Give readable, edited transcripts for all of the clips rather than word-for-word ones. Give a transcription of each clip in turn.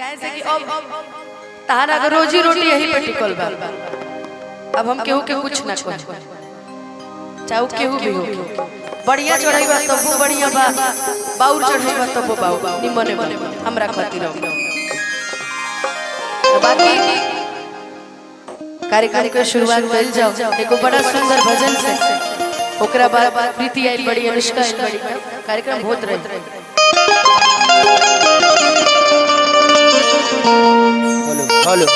कैसे कि अब तारा अगर रोजी रोटी यही पे टिकल बा। अब हम केहू के कुछ ना कह चाहे केहू भी हो बढ़िया चढ़ाई तब वो बढ़िया बा बाउर चढ़ाई तब वो बाउ निमने बने हमरा खातिर बाकी कार्यक्रम के शुरुआत कइल जाओ एगो बड़ा सुंदर भजन से ओकरा बाद प्रीति आई बड़ी अनुष्का आई बड़ी कार्यक्रम होत रहे। हेलो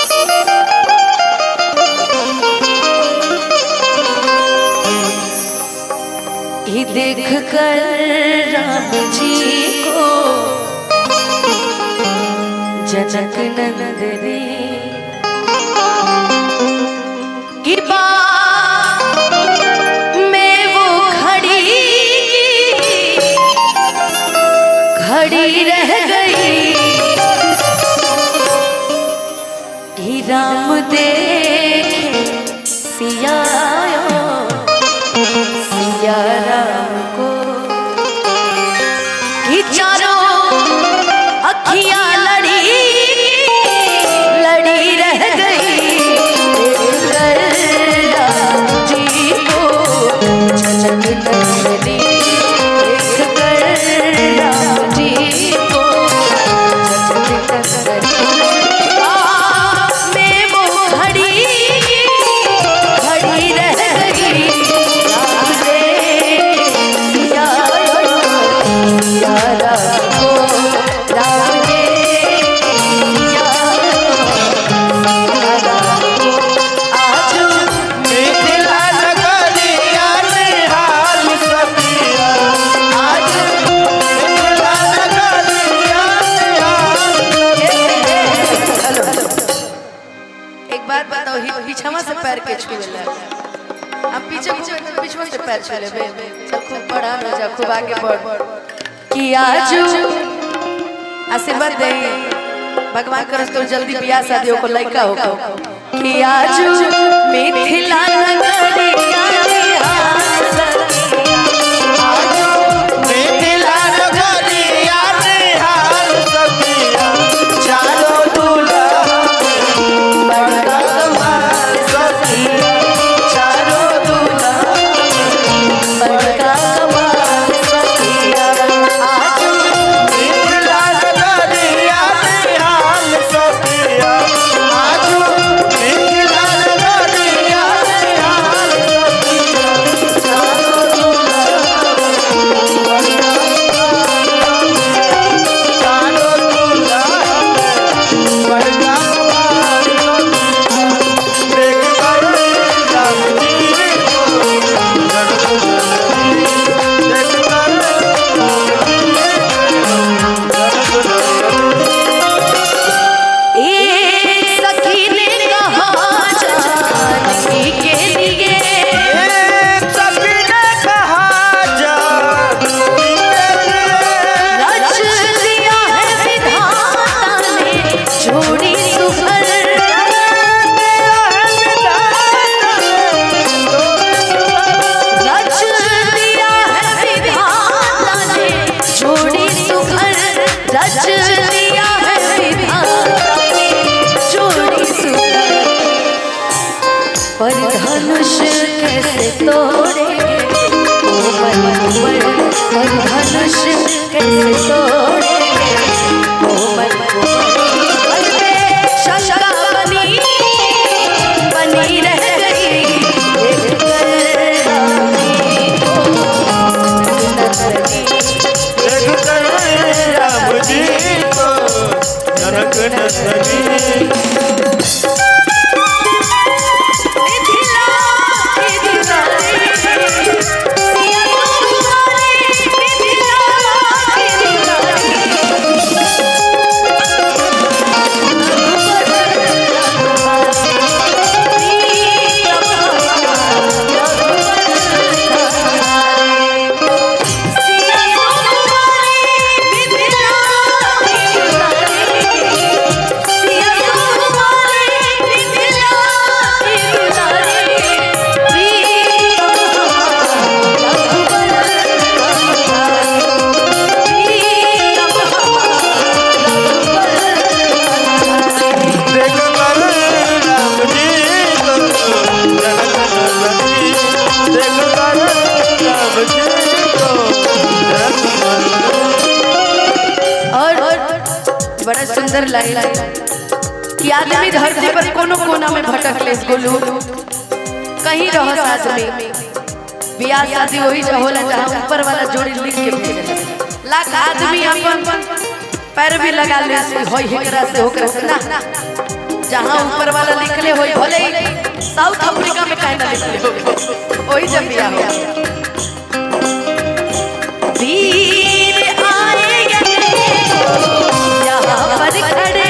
ये देख कर राम जी को जनक नंदनी की बात में वो खड़ी रह गई ही राम देखे सिया राम को कि चारों अखियां लड़ी रह गई राम जी को जनक नंदनी देख कर राम जी को जनक नंदनी में वो खड़ी रह गई पीछवा से पैर के छुएला हम पीछे घूमे तो पीछवा से पैर छू लेबे चल खूब बड़ा हो जा खूब आगे बढ़ कि आजू आशीर्वाद दे भगवान करस तो जल्दी बियाह शादी को लड़का हो कि आजू मिथिला नगरिया पर धनुष कैसे तोड़ेंगे कोमल कोमल पर धनुष कैसे तोड़ेंगे कोमल कोमल शंका बनी रह गई देख कर राम जी को जनक नंदनी Yeah. बड़ा सुंदर लाइन कि आदमी धरती पर कोनो कोना में भटक ले गोलू कहीं रह साथ में बियाह शादी वही जो होला जहां ऊपर वाला जोड़ी लिख के भेजे लाख आदमी अपन पैर भी लगा ले होई हेकरा से होकरा से ना जहां ऊपर वाला लिखले होई भले ही साउथ अफ्रीका में काहे ना लिखले हो वही जब बियाह हो वीर आएंगे यहाँ पर खड़े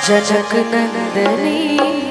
जनक नंदनी